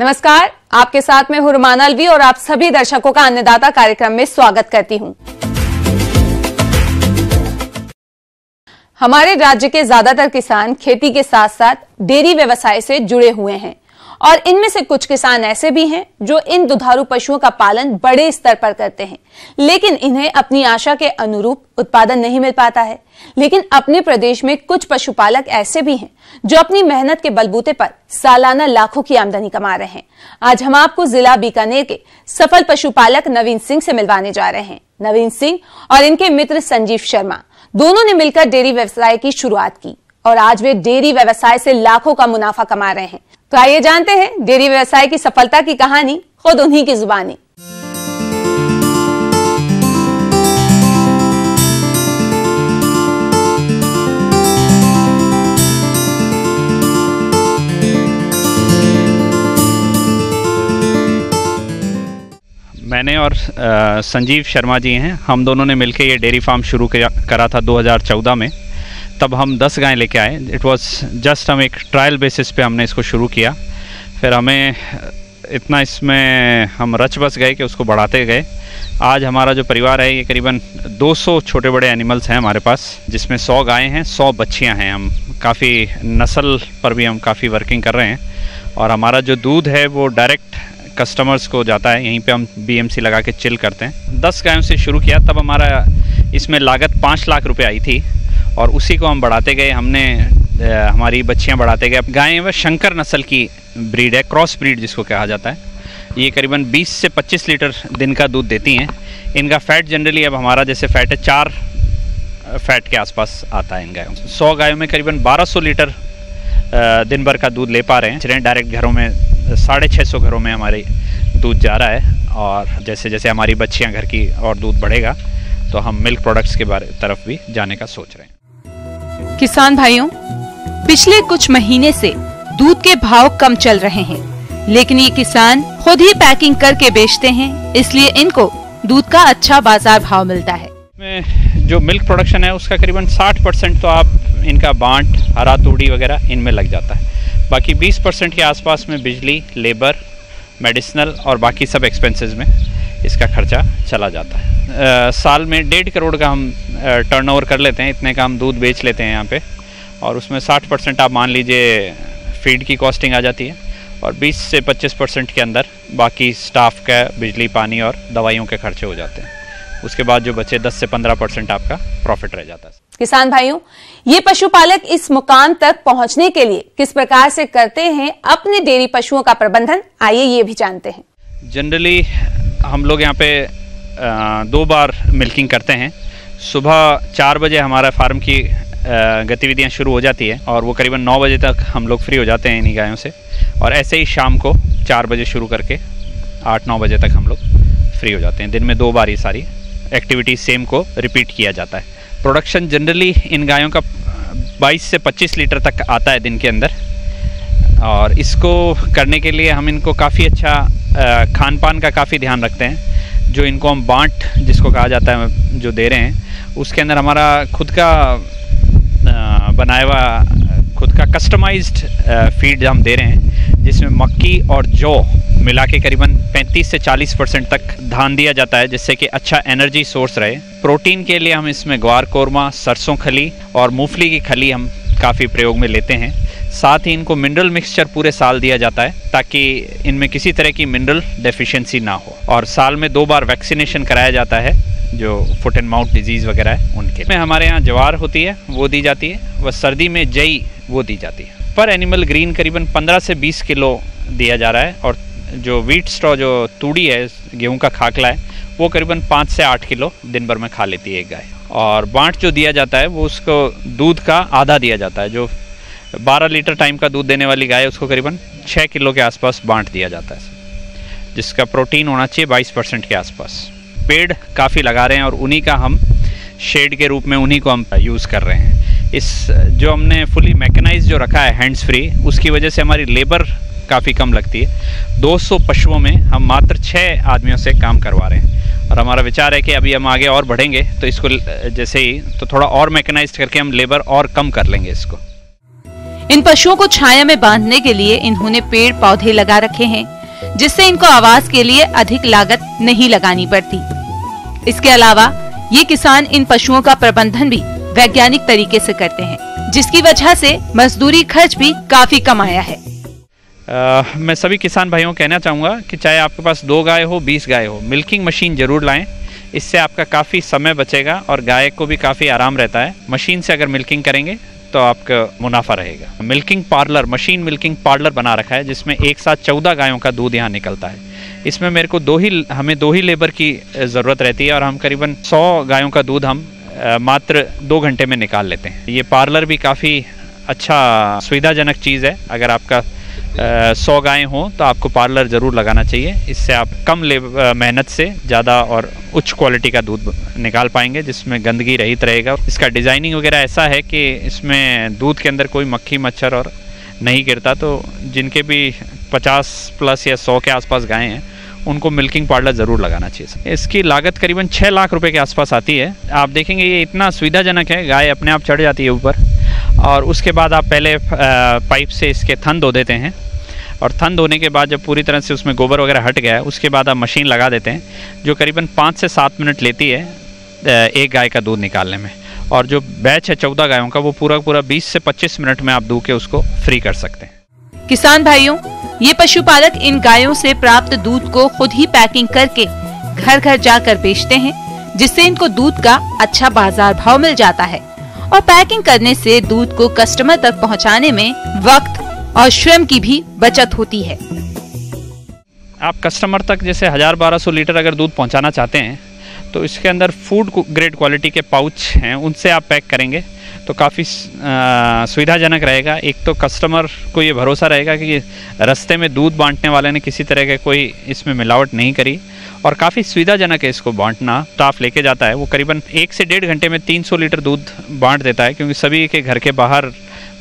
नमस्कार, आपके साथ में हूं रुमाना अलवी और आप सभी दर्शकों का अन्नदाता कार्यक्रम में स्वागत करती हूं। हमारे राज्य के ज्यादातर किसान खेती के साथ साथ डेयरी व्यवसाय से जुड़े हुए हैं और इनमें से कुछ किसान ऐसे भी हैं जो इन दुधारू पशुओं का पालन बड़े स्तर पर करते हैं, लेकिन इन्हें अपनी आशा के अनुरूप उत्पादन नहीं मिल पाता है। लेकिन अपने प्रदेश में कुछ पशुपालक ऐसे भी हैं जो अपनी मेहनत के बलबूते पर सालाना लाखों की आमदनी कमा रहे हैं। आज हम आपको जिला बीकानेर के सफल पशुपालक नवीन सिंह से मिलवाने जा रहे हैं। नवीन सिंह और इनके मित्र संजीव शर्मा दोनों ने मिलकर डेयरी व्यवसाय की शुरुआत की और आज वे डेयरी व्यवसाय से लाखों का मुनाफा कमा रहे हैं। तो आइए जानते हैं डेयरी व्यवसाय की सफलता की कहानी खुद उन्हीं की जुबानी। मैंने और संजीव शर्मा जी हैं, हम दोनों ने मिलकर ये डेयरी फार्म शुरू करा था 2014 में। तब हम 10 गायें लेके आए। इट वाज जस्ट हम एक ट्रायल बेसिस पे हमने इसको शुरू किया। फिर हमें इतना इसमें हम रच बस गए कि उसको बढ़ाते गए। आज हमारा जो परिवार है ये करीबन 200 छोटे बड़े एनिमल्स हैं हमारे पास, जिसमें 100 गायें हैं, 100 बच्चियां हैं। हम काफ़ी नस्ल पर भी हम काफ़ी वर्किंग कर रहे हैं और हमारा जो दूध है वो डायरेक्ट कस्टमर्स को जाता है। यहीं पे हम BMC लगा के चिल करते हैं। 10 गायों से शुरू किया, तब हमारा इसमें लागत 5 लाख रुपए आई थी और उसी को हम बढ़ाते गए। हमने हमारी बच्चियां बढ़ाते गए। गायें वह शंकर नस्ल की ब्रीड है, क्रॉस ब्रीड जिसको कहा जाता है। ये करीबन 20 से 25 लीटर दिन का दूध देती हैं। इनका फैट जनरली अब हमारा जैसे फैट है 4 फैट के आसपास आता है इन गायों से। 100 गायों में करीबन 1200 लीटर दिन भर का दूध ले पा रहे हैं। डायरेक्ट घरों में 650 घरों में हमारे दूध जा रहा है और जैसे जैसे हमारी बच्चियां घर की और दूध बढ़ेगा तो हम मिल्क प्रोडक्ट्स के तरफ भी जाने का सोच रहे हैं। किसान भाइयों, पिछले कुछ महीने से दूध के भाव कम चल रहे हैं, लेकिन ये किसान खुद ही पैकिंग करके बेचते हैं, इसलिए इनको दूध का अच्छा बाजार भाव मिलता है। जो मिल्क प्रोडक्शन है उसका करीबन 60% तो आप इनका बांट, हरा तूड़ी वगैरह इनमें लग जाता है। बाकी 20% के आसपास में बिजली, लेबर, मेडिसिनल और बाकी सब एक्सपेंसेस में इसका खर्चा चला जाता है। साल में 1.5 करोड़ का हम टर्नओवर कर लेते हैं। इतने का हम दूध बेच लेते हैं यहाँ पे और उसमें 60% आप मान लीजिए फीड की कॉस्टिंग आ जाती है और 20 से 25% के अंदर बाकी स्टाफ का बिजली, पानी और दवाइयों के खर्चे हो जाते हैं। उसके बाद जो बचे 10 से 15% आपका प्रॉफिट रह जाता है। किसान भाइयों, ये पशुपालक इस मुकाम तक पहुंचने के लिए किस प्रकार से करते हैं अपने डेयरी पशुओं का प्रबंधन, आइए ये भी जानते हैं। जनरली हम लोग यहाँ पे 2 बार मिल्किंग करते हैं। सुबह 4 बजे हमारा फार्म की गतिविधियाँ शुरू हो जाती है और वो करीबन 9 बजे तक हम लोग फ्री हो जाते हैं इन्हीं गायों से। और ऐसे ही शाम को 4 बजे शुरू करके 8-9 बजे तक हम लोग फ्री हो जाते हैं। दिन में 2 बार ये सारी एक्टिविटी सेम को रिपीट किया जाता है। प्रोडक्शन जनरली इन गायों का 22 से 25 लीटर तक आता है दिन के अंदर और इसको करने के लिए हम इनको काफ़ी अच्छा खान पान का काफ़ी ध्यान रखते हैं। जो इनको हम बांट जिसको कहा जाता है जो दे रहे हैं, उसके अंदर हमारा खुद का बनाया हुआ, खुद का कस्टमाइज्ड फीड हम दे रहे हैं, जिसमें मक्की और जौ मिला के करीबन 35 से 40% तक धान दिया जाता है, जिससे कि अच्छा एनर्जी सोर्स रहे। प्रोटीन के लिए हम इसमें ग्वार कोरमा, सरसों खली और मूंगफली की खली हम काफ़ी प्रयोग में लेते हैं। साथ ही इनको मिनरल मिक्सचर पूरे साल दिया जाता है ताकि इनमें किसी तरह की मिनरल डेफिशिएंसी ना हो। और साल में 2 बार वैक्सीनेशन कराया जाता है जो फुट एंड माउथ डिजीज़ वगैरह है उनके में। हमारे यहाँ ज्वार होती है वो दी जाती है, वह सर्दी में जई वो दी जाती है। पर एनिमल ग्रीन करीबन 15 से 20 किलो दिया जा रहा है और जो व्हीट स्ट्रॉ जो तूड़ी है, गेहूं का खाकला है, वो करीबन 5 से 8 किलो दिन भर में खा लेती है एक गाय। और बांट जो दिया जाता है वो उसको दूध का आधा दिया जाता है। जो 12 लीटर टाइम का दूध देने वाली गाय है उसको करीबन 6 किलो के आसपास बांट दिया जाता है, जिसका प्रोटीन होना चाहिए 22% के आसपास। पेड़ काफ़ी लगा रहे हैं और उन्हीं का हम शेड के रूप में उन्हीं को हम यूज़ कर रहे हैं। इस जो हमने फुली मैकेनाइज जो रखा है हैंड्स फ्री, उसकी वजह से हमारी लेबर काफ़ी कम लगती है। 200 पशुओं में हम मात्र 6 आदमियों से काम करवा रहे हैं और हमारा विचार है कि अभी हम आगे और बढ़ेंगे तो इसको जैसे ही तो थोड़ा और मैकेनाइज करके हम लेबर और कम कर लेंगे इसको। इन पशुओं को छाया में बांधने के लिए इन्होंने पेड़ पौधे लगा रखे हैं, जिससे इनको आवास के लिए अधिक लागत नहीं लगानी पड़ती। इसके अलावा ये किसान इन पशुओं का प्रबंधन भी वैज्ञानिक तरीके से करते हैं, जिसकी वजह से मजदूरी खर्च भी काफी कम आया है। मैं सभी किसान भाइयों को कहना चाहूँगा कि चाहे आपके पास 2 गाय हो 20 गाय हो, मिल्किंग मशीन जरूर लाएं। इससे आपका काफ़ी समय बचेगा और गाय को भी काफ़ी आराम रहता है। मशीन से अगर मिल्किंग करेंगे तो आपका मुनाफा रहेगा। Milking parlour, machine milking parlour बना रखा है, जिसमें एक साथ 14 गायों का दूध यहाँ निकलता है। इसमें मेरे को हमें दो ही लेबर की ज़रूरत रहती है और हम करीबन 100 गायों का दूध हम मात्र 2 घंटे में निकाल लेते हैं। ये पार्लर भी काफ़ी अच्छा सुविधाजनक चीज़ है। अगर आपका 100 गायें हों तो आपको पार्लर ज़रूर लगाना चाहिए। इससे आप कम मेहनत से ज़्यादा और उच्च क्वालिटी का दूध निकाल पाएंगे, जिसमें गंदगी रहित रहेगा। इसका डिज़ाइनिंग वगैरह ऐसा है कि इसमें दूध के अंदर कोई मक्खी मच्छर और नहीं गिरता। तो जिनके भी 50 प्लस या 100 के आसपास गायें हैं, उनको मिल्किंग पार्लर ज़रूर लगाना चाहिए। इसकी लागत करीबन 6 लाख रुपए के आसपास आती है। आप देखेंगे ये इतना सुविधाजनक है, गाय अपने आप चढ़ जाती है ऊपर और उसके बाद आप पहले पाइप से इसके थन धो देते हैं और थन धोने के बाद जब पूरी तरह से उसमें गोबर वगैरह हट गया है, उसके बाद आप मशीन लगा देते हैं, जो करीबन 5 से 7 मिनट लेती है एक गाय का दूध निकालने में। और जो बैच है 14 गायों का, वो पूरा 20 से 25 मिनट में आप दूध के उसको फ्री कर सकते हैं। किसान भाइयों, ये पशुपालक इन गायों से प्राप्त दूध को खुद ही पैकिंग करके घर घर जाकर बेचते हैं, जिससे इनको दूध का अच्छा बाजार भाव मिल जाता है। और पैकिंग करने से दूध को कस्टमर तक पहुंचाने में वक्त और श्रम की भी बचत होती है। आप कस्टमर तक जैसे 1000-1200 लीटर अगर दूध पहुंचाना चाहते हैं तो इसके अंदर फूड ग्रेड क्वालिटी के पाउच हैं, उनसे आप पैक करेंगे तो काफ़ी सुविधाजनक रहेगा। एक तो कस्टमर को ये भरोसा रहेगा कि रास्ते में दूध बांटने वाले ने किसी तरह के कोई इसमें मिलावट नहीं करी और काफ़ी सुविधाजनक है इसको बांटना। स्टाफ लेके जाता है, वो करीबन 1 से 1.5 घंटे में 300 लीटर दूध बांट देता है, क्योंकि सभी के घर के बाहर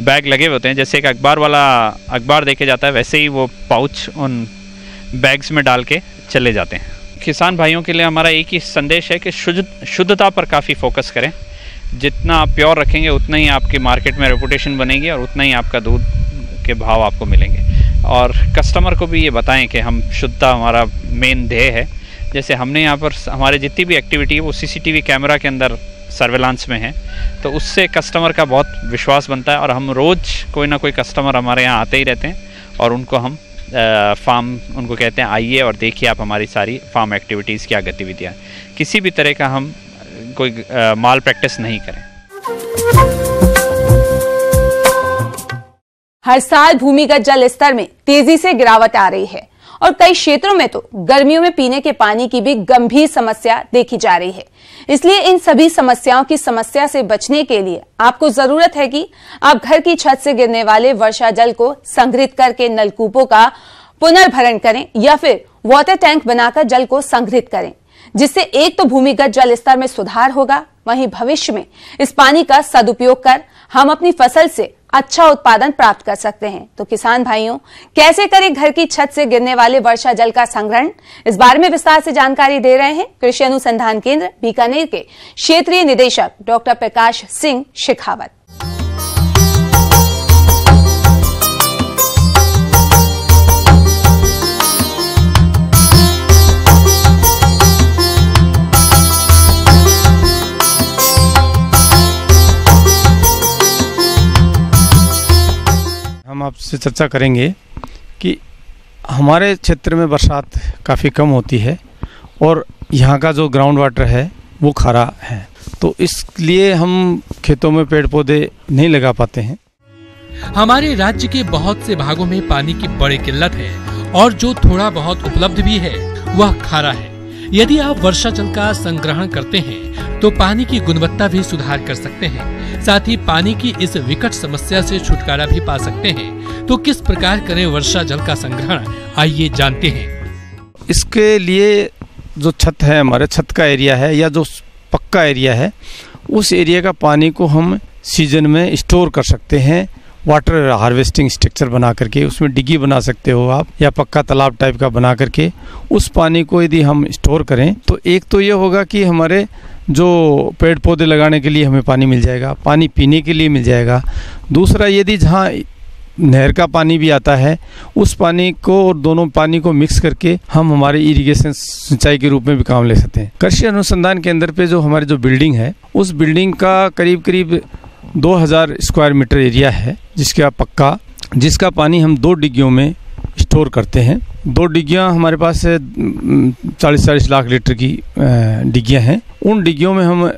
बैग लगे होते हैं। जैसे एक अखबार वाला अखबार देके जाता है, वैसे ही वो पाउच उन बैग्स में डाल के चले जाते हैं। किसान भाइयों के लिए हमारा एक ही संदेश है कि शुद्धता पर काफ़ी फोकस करें। जितना आप प्योर रखेंगे उतना ही आपकी मार्केट में रेपुटेशन बनेगी और उतना ही आपका दूध के भाव आपको मिलेंगे। और कस्टमर को भी ये बताएं कि हम शुद्धता हमारा मेन ध्येय है। जैसे हमने यहाँ पर हमारे जितनी भी एक्टिविटी है वो CCTV कैमरा के अंदर सर्वेलांस में है, तो उससे कस्टमर का बहुत विश्वास बनता है। और हम रोज़ कोई ना कोई कस्टमर हमारे यहाँ आते ही रहते हैं और उनको हम फार्म उनको कहते हैं आइए और देखिए आप हमारी सारी फार्म एक्टिविटीज़ क्या गतिविधियाँ। किसी भी तरह का हम कोई माल प्रैक्टिस नहीं करें। हर साल भूमिगत जल स्तर में तेजी से गिरावट आ रही है और कई क्षेत्रों में तो गर्मियों में पीने के पानी की भी गंभीर समस्या देखी जा रही है। इसलिए इन सभी समस्याओं की समस्या से बचने के लिए आपको जरूरत है कि आप घर की छत से गिरने वाले वर्षा जल को संग्रहित करके नलकूपों का पुनर्भरण करें या फिर वाटर टैंक बनाकर जल को संग्रहित करें, जिससे एक तो भूमिगत जल स्तर में सुधार होगा, वहीं भविष्य में इस पानी का सदुपयोग कर हम अपनी फसल से अच्छा उत्पादन प्राप्त कर सकते हैं। तो किसान भाइयों, कैसे करें घर की छत से गिरने वाले वर्षा जल का संग्रहण? इस बारे में विस्तार से जानकारी दे रहे हैं कृषि अनुसंधान केंद्र बीकानेर के क्षेत्रीय निदेशक डॉक्टर प्रकाश सिंह शेखावत। हम आपसे चर्चा करेंगे कि हमारे क्षेत्र में बरसात काफ़ी कम होती है और यहाँ का जो ग्राउंड वाटर है वो खारा है, तो इसलिए हम खेतों में पेड़ पौधे नहीं लगा पाते हैं। हमारे राज्य के बहुत से भागों में पानी की बड़ी किल्लत है और जो थोड़ा बहुत उपलब्ध भी है वह खारा है। यदि आप वर्षा जल का संग्रहण करते हैं तो पानी की गुणवत्ता भी सुधार कर सकते हैं, साथ ही पानी की इस विकट समस्या से छुटकारा भी पा सकते हैं। तो किस प्रकार करें वर्षा जल का संग्रहण, आइए जानते हैं। इसके लिए जो छत है, हमारे छत का एरिया है या जो पक्का एरिया है, उस एरिया का पानी को हम सीजन में स्टोर कर सकते हैं। वाटर हार्वेस्टिंग स्ट्रक्चर बना करके उसमें डिग्गी बना सकते हो आप, या पक्का तालाब टाइप का बना करके उस पानी को यदि हम स्टोर करें तो एक तो ये होगा कि हमारे जो पेड़ पौधे लगाने के लिए हमें पानी मिल जाएगा, पानी पीने के लिए मिल जाएगा। दूसरा, यदि जहाँ नहर का पानी भी आता है, उस पानी को और दोनों पानी को मिक्स करके हम हमारे इरिगेशन सिंचाई के रूप में भी काम ले सकते हैं। कृषि अनुसंधान केंद्र पे जो हमारी जो बिल्डिंग है, उस बिल्डिंग का करीब करीब 2000 स्क्वायर मीटर एरिया है, जिसका पानी हम 2 डिग्गियों में स्टोर करते हैं। 2 डिग्गियाँ हमारे पास 40-40 लाख लीटर की डिग्गियाँ हैं। उन डिग्गियों में हम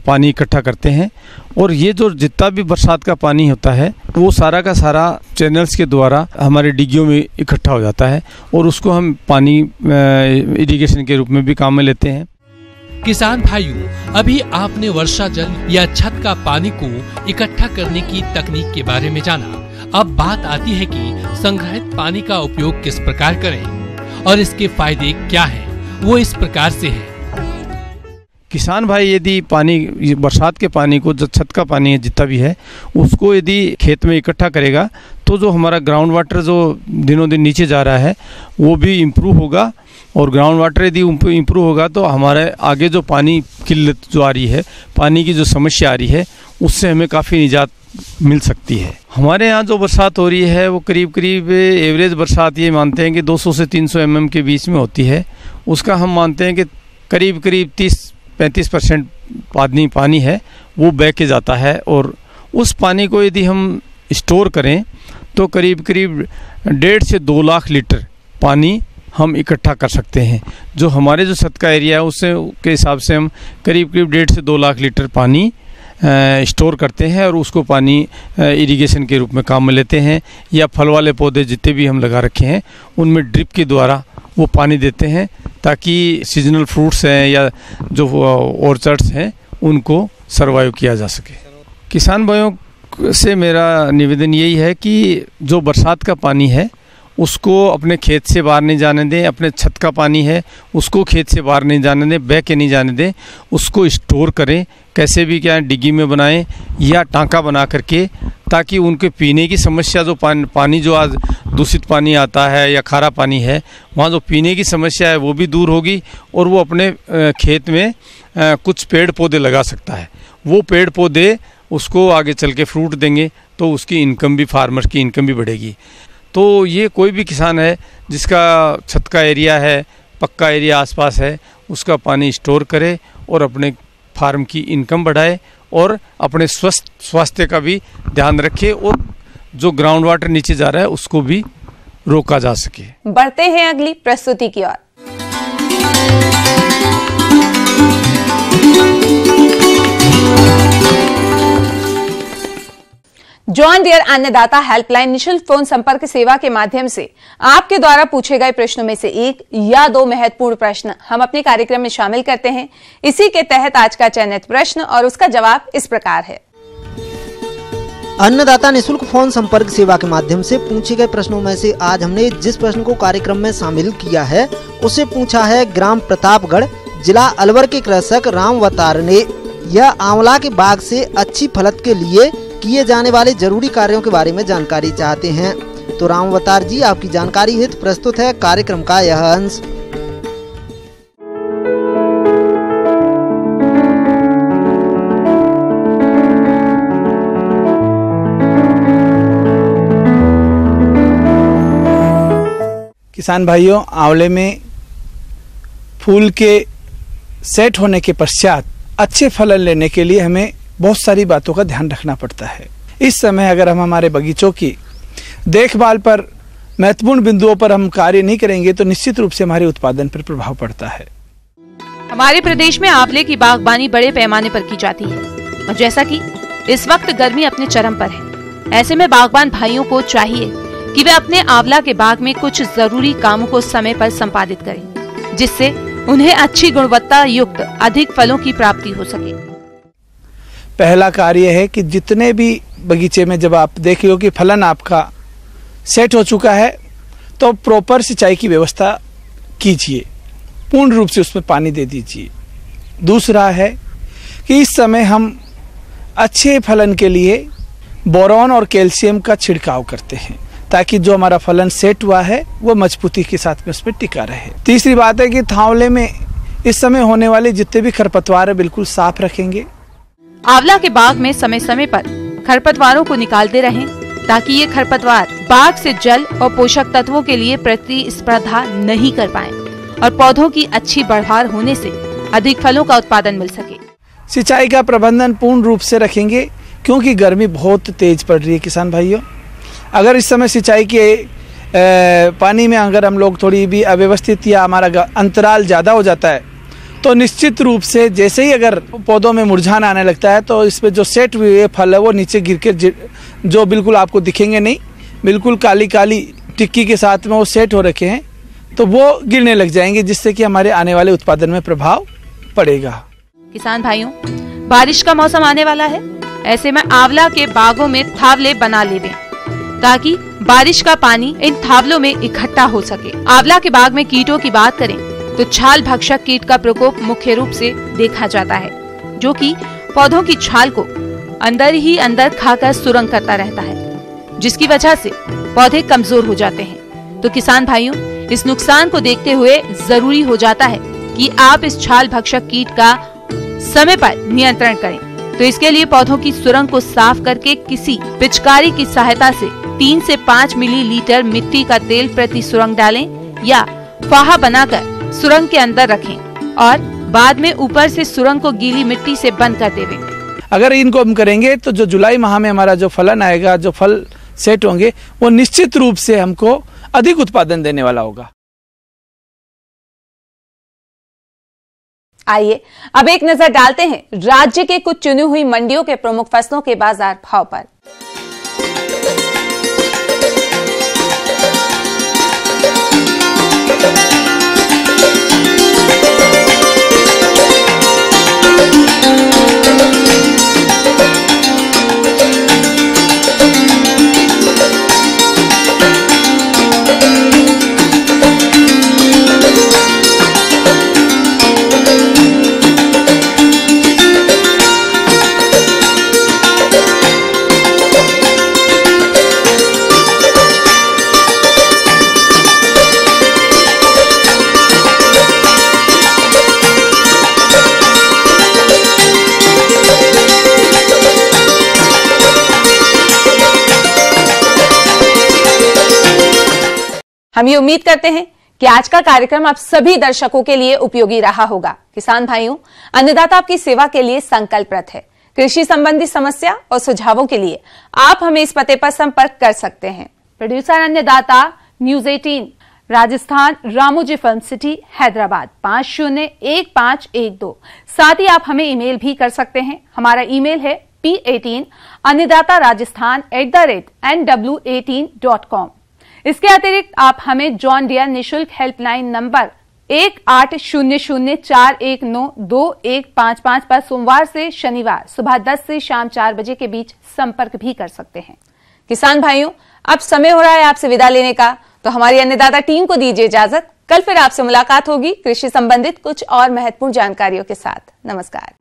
पानी इकट्ठा करते हैं और ये जो जितना भी बरसात का पानी होता है वो सारा का सारा चैनल्स के द्वारा हमारे डिग्गियों में इकट्ठा हो जाता है और उसको हम पानी इरिगेशन के रूप में भी काम में लेते हैं। किसान भाइयों, अभी आपने वर्षा जल या छत का पानी को इकट्ठा करने की तकनीक के बारे में जाना। अब बात आती है कि संग्रहित पानी का उपयोग किस प्रकार करें और इसके फायदे क्या हैं। वो इस प्रकार से है। किसान भाई यदि पानी, बरसात के पानी को, जो छत का पानी है जितना भी है, उसको यदि खेत में इकट्ठा करेगा तो जो हमारा ग्राउंड वाटर जो दिनों दिन नीचे जा रहा है वो भी इम्प्रूव होगा। और ग्राउंड वाटर यदि इम्प्रूव होगा तो हमारे आगे जो पानी किल्लत जो आ रही है, पानी की जो समस्या आ रही है, उससे हमें काफ़ी निजात मिल सकती है। हमारे यहाँ जो बरसात हो रही है वो करीब करीब एवरेज बरसात ये मानते हैं कि 200 से 300 mm के बीच में होती है। उसका हम मानते हैं कि करीब करीब 30-35% पानी है वो बह के जाता है। और उस पानी को यदि हम स्टोर करें तो करीब करीब 1.5 से 2 लाख लीटर पानी हम इकट्ठा कर सकते हैं। जो हमारे जो छत का एरिया है उससे के हिसाब से हम करीब करीब 1.5 से 2 लाख लीटर पानी स्टोर करते हैं और उसको पानी इरिगेशन के रूप में काम में लेते हैं। या फल वाले पौधे जितने भी हम लगा रखे हैं उनमें ड्रिप के द्वारा वो पानी देते हैं ताकि सीजनल फ्रूट्स हैं या जो ऑर्चर्ड्स हैं उनको सर्वाइव किया जा सके। किसान भाइयों से मेरा निवेदन यही है कि जो बरसात का पानी है उसको अपने खेत से बाहर नहीं जाने दें। अपने छत का पानी है उसको खेत से बाहर नहीं जाने दें, बह के नहीं जाने दें। उसको स्टोर करें, कैसे भी क्या डिग्गी में बनाएं या टांका बना करके, ताकि उनके पीने की समस्या, जो पानी जो आज दूषित पानी आता है या खारा पानी है, वहाँ जो पीने की समस्या है वो भी दूर होगी और वो अपने खेत में कुछ पेड़ पौधे लगा सकता है। वो पेड़ पौधे उसको आगे चल के फ्रूट देंगे तो उसकी इनकम भी, फार्मर की इनकम भी बढ़ेगी। तो ये कोई भी किसान है जिसका छत का एरिया है, पक्का एरिया आसपास है, उसका पानी स्टोर करे और अपने फार्म की इनकम बढ़ाए और अपने स्वास्थ्य का भी ध्यान रखे और जो ग्राउंड वाटर नीचे जा रहा है उसको भी रोका जा सके। बढ़ते हैं अगली प्रस्तुति की ओर। जॉन डियर अन्नदाता हेल्पलाइन निशुल्क फोन संपर्क सेवा के माध्यम से आपके द्वारा पूछे गए प्रश्नों में से 1 या 2 महत्वपूर्ण प्रश्न हम अपने कार्यक्रम में शामिल करते हैं। इसी के तहत आज का चयनित प्रश्न और उसका जवाब इस प्रकार है। अन्नदाता निशुल्क फोन संपर्क सेवा के माध्यम से पूछे गए प्रश्नों में से आज हमने जिस प्रश्न को कार्यक्रम में शामिल किया है उसे पूछा है ग्राम प्रतापगढ़, जिला अलवर के कृषक रामवतार ने। यह आंवला के बाग से अच्छी फलत के लिए किए जाने वाले जरूरी कार्यों के बारे में जानकारी चाहते हैं। तो रामवतार जी, आपकी जानकारी हेतु प्रस्तुत है कार्यक्रम का यह अंश। किसान भाइयों, आंवले में फूल के सेट होने के पश्चात अच्छे फलन लेने के लिए हमें बहुत सारी बातों का ध्यान रखना पड़ता है। इस समय अगर हम हमारे बगीचों की देखभाल पर, महत्वपूर्ण बिंदुओं पर हम कार्य नहीं करेंगे तो निश्चित रूप से हमारे उत्पादन पर प्रभाव पड़ता है। हमारे प्रदेश में आंवले की बागबानी बड़े पैमाने पर की जाती है और जैसा कि इस वक्त गर्मी अपने चरम पर है, ऐसे में बागबान भाइयों को चाहिए कि वे अपने आंवला के बाग में कुछ जरूरी कामों को समय पर संपादित करें, जिससे उन्हें अच्छी गुणवत्ता युक्त अधिक फलों की प्राप्ति हो सके। पहला कार्य है कि जितने भी बगीचे में जब आप देख लो कि फलन आपका सेट हो चुका है तो प्रॉपर सिंचाई की व्यवस्था कीजिए, पूर्ण रूप से उसमें पानी दे दीजिए। दूसरा है कि इस समय हम अच्छे फलन के लिए बोरॉन और कैल्शियम का छिड़काव करते हैं ताकि जो हमारा फलन सेट हुआ है वो मजबूती के साथ में उसमें टिका रहे। तीसरी बात है कि आंवले में इस समय होने वाले जितने भी खरपतवार है बिल्कुल साफ रखेंगे। आंवला के बाग में समय समय पर खरपतवारों को निकालते रहें ताकि ये खरपतवार बाग से जल और पोषक तत्वों के लिए प्रतिस्पर्धा नहीं कर पाएं और पौधों की अच्छी बढ़वार होने से अधिक फलों का उत्पादन मिल सके। सिंचाई का प्रबंधन पूर्ण रूप से रखेंगे क्योंकि गर्मी बहुत तेज पड़ रही है किसान भाइयों। अगर इस समय सिंचाई के पानी में अगर हम लोग थोड़ी भी अव्यवस्थित या हमारा अंतराल ज़्यादा हो जाता है तो निश्चित रूप से जैसे ही अगर पौधों में मुरझाना आने लगता है तो इसमें जो सेट हुए फल है वो नीचे गिर के जो बिल्कुल आपको दिखेंगे नहीं, बिल्कुल काली काली टिक्की के साथ में वो सेट हो रखे हैं, तो वो गिरने लग जाएंगे जिससे कि हमारे आने वाले उत्पादन में प्रभाव पड़ेगा। किसान भाइयों, बारिश का मौसम आने वाला है, ऐसे में आंवला के बागों में थावले बना ले दें ताकि बारिश का पानी इन थावलों में इकट्ठा हो सके। आंवला के बाग में कीटों की बात करें तो छाल भक्षक कीट का प्रकोप मुख्य रूप से देखा जाता है, जो कि पौधों की छाल को अंदर ही अंदर खाकर सुरंग करता रहता है, जिसकी वजह से पौधे कमजोर हो जाते हैं। तो किसान भाइयों, इस नुकसान को देखते हुए जरूरी हो जाता है कि आप इस छाल भक्षक कीट का समय पर नियंत्रण करें। तो इसके लिए पौधों की सुरंग को साफ करके किसी पिचकारी की सहायता से 3 से 5 मिलीलीटर मिट्टी का तेल प्रति सुरंग डालें या फाहा बनाकर सुरंग के अंदर रखें और बाद में ऊपर से सुरंग को गीली मिट्टी से बंद कर देवें। अगर इनको हम करेंगे तो जो जुलाई माह में हमारा जो फलन आएगा, जो फल सेट होंगे, वो निश्चित रूप से हमको अधिक उत्पादन देने वाला होगा। आइए अब एक नजर डालते हैं राज्य के कुछ चुनी हुई मंडियों के प्रमुख फसलों के बाजार भाव पर। हम ये उम्मीद करते हैं कि आज का कार्यक्रम आप सभी दर्शकों के लिए उपयोगी रहा होगा। किसान भाइयों, अन्नदाता आपकी सेवा के लिए संकल्परत है। कृषि संबंधी समस्या और सुझावों के लिए आप हमें इस पते पर संपर्क कर सकते हैं। प्रोड्यूसर अन्नदाता, News 18, Rajasthan, Ramoji film city, Hyderabad 501512। साथ ही आप हमें ईमेल भी कर सकते हैं। हमारा ईमेल है p18annadatarajasthan@nw18.com। इसके अतिरिक्त आप हमें जॉन डियर निशुल्क हेल्पलाइन नंबर 180041922155 पर सोमवार से शनिवार सुबह 10 से शाम 4 बजे के बीच संपर्क भी कर सकते हैं। किसान भाइयों, अब समय हो रहा है आपसे विदा लेने का, तो हमारी अन्नदाता टीम को दीजिए इजाजत। कल फिर आपसे मुलाकात होगी कृषि संबंधित कुछ और महत्वपूर्ण जानकारियों के साथ। नमस्कार।